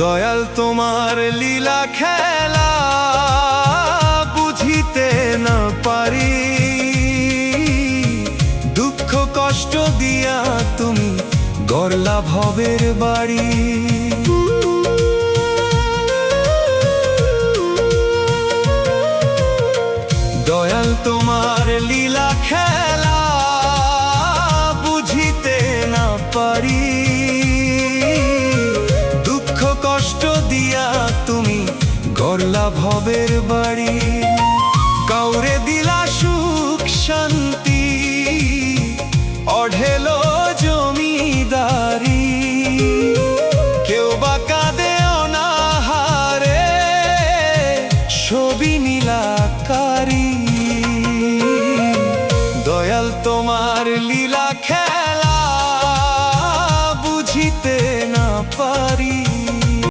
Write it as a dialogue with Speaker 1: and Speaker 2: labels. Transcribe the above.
Speaker 1: দয়াল তোমার লীলা খেলা বুঝিতে না পারি, দুঃখ কষ্ট দিয়া তুমি গড়লা ভবের বাড়ি। দয়াল তোমার লীলা খেলা বুঝিতে না পারি, দুঃখ কষ্ট দিয়া তুমি গড়লা ভবের বাড়ি।